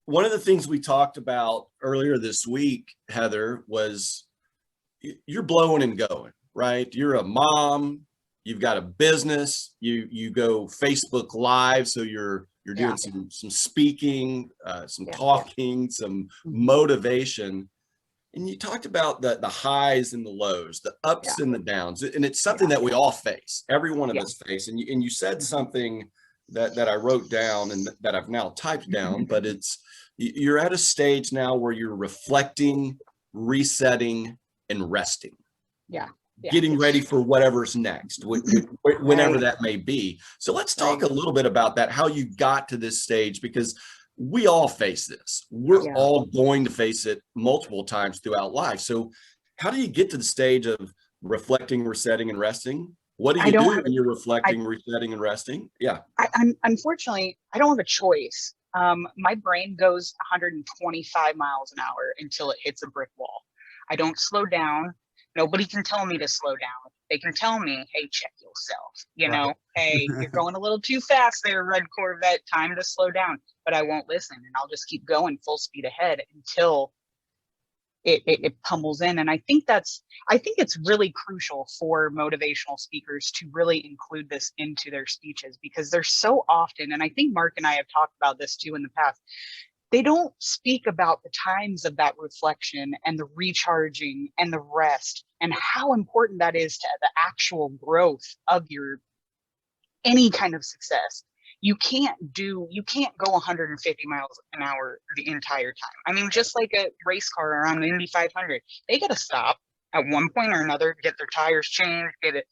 one of the things we talked about earlier this week, Heather, was you're blowing and going, right? You're a mom, you've got a business, you go Facebook Live, so you're Yeah. doing some speaking, some Yeah. talking, some motivation. And you talked about the highs and the lows, the ups and the downs, and it's something that we all face. Every one of us face. And you said something that I wrote down and that I've now typed down, but it's you're at a stage now where you're reflecting, resetting, and resting. Yeah. Getting ready for whatever's next, whenever that may be. So let's talk a little bit about that, how you got to this stage, because we all face this. We're all going to face it multiple times throughout life. So how do you get to the stage of reflecting, resetting, and resting? What do you do when you're reflecting, resetting, and resting? Yeah. Unfortunately, I don't have a choice. My brain goes 125 miles an hour until it hits a brick wall. I don't slow down. Nobody can tell me to slow down. They can tell me, hey, check yourself. You know, hey, you're going a little too fast there, red Corvette, time to slow down. But I won't listen, and I'll just keep going full speed ahead until it pummels in. And I think it's really crucial for motivational speakers to really include this into their speeches, because there's so often, and I think Mark and I have talked about this too in the past, they don't speak about the times of that reflection and the recharging and the rest and how important that is to the actual growth of your any kind of success. You can't go 150 miles an hour the entire time. I mean, just like a race car around the Indy 500, they got to stop at one point or another, get their tires changed, get it,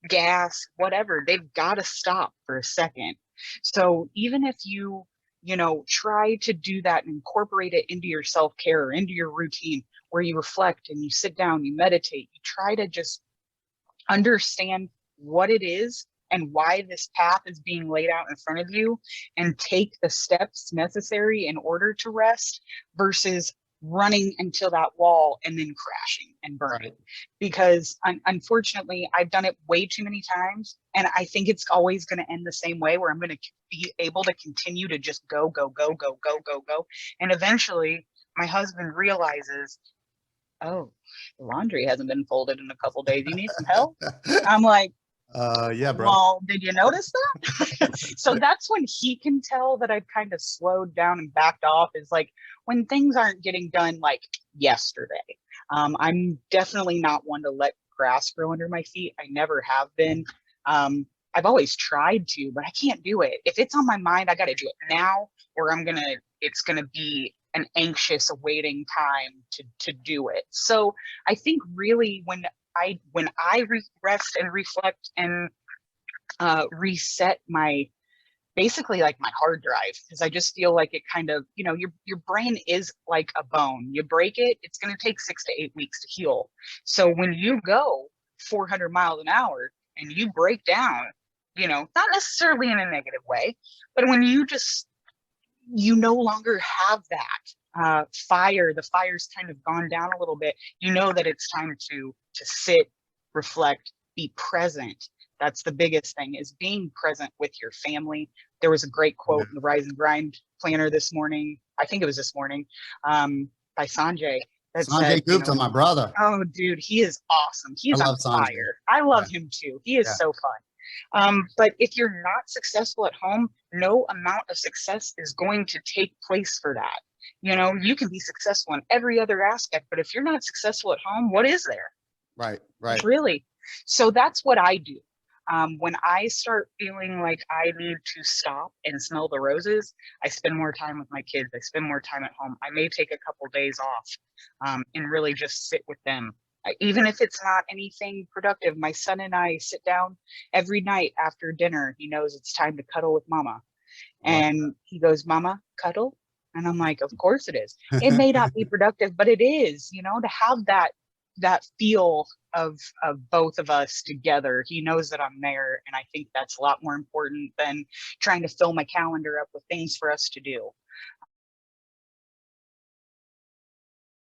gas, whatever. They've got to stop for a second. So even if you try to do that and incorporate it into your self-care or into your routine where you reflect and you sit down, you meditate, you try to just understand what it is and why this path is being laid out in front of you and take the steps necessary in order to rest versus running into that wall and then crashing and burning. Because unfortunately, I've done it way too many times. And I think it's always going to end the same way, where I'm going to be able to continue to just go. And eventually my husband realizes, oh, the laundry hasn't been folded in a couple of days. You need some help? I'm like, yeah, bro. Well, did you notice that? So that's when he can tell that I've kind of slowed down and backed off, is like when things aren't getting done like yesterday. I'm definitely not one to let grass grow under my feet. I never have been. I've always tried to, but I can't do it. If it's on my mind, I got to do it now, or it's going to be an anxious awaiting time to do it. So I think really when I rest and reflect and reset my, basically like my hard drive, because I just feel like it kind of, your brain is like a bone. You break it, it's going to take 6 to 8 weeks to heal. So when you go 400 miles an hour and you break down, not necessarily in a negative way, but when you no longer have that fire, the fire's kind of gone down a little bit, that it's time to sit, reflect, be present. That's the biggest thing, is being present with your family. There was a great quote in the Rise and Grind planner this morning, I think it was this morning, by Sanjay. Sanjay Gupta, my brother. Oh, dude, he is awesome. He's on fire. I love him too. He is so fun. But if you're not successful at home, no amount of success is going to take place for that. You can be successful in every other aspect, but if you're not successful at home, what is there? Right. Really. So that's what I do. When I start feeling like I need to stop and smell the roses, I spend more time with my kids. I spend more time at home. I may take a couple days off and really just sit with them. Even if it's not anything productive, my son and I sit down every night after dinner. He knows it's time to cuddle with mama. And he goes, Mama, cuddle? And I'm like, of course it is. It may not be productive, but it is, to have that feel of both of us together. He knows that I'm there. And I think that's a lot more important than trying to fill my calendar up with things for us to do.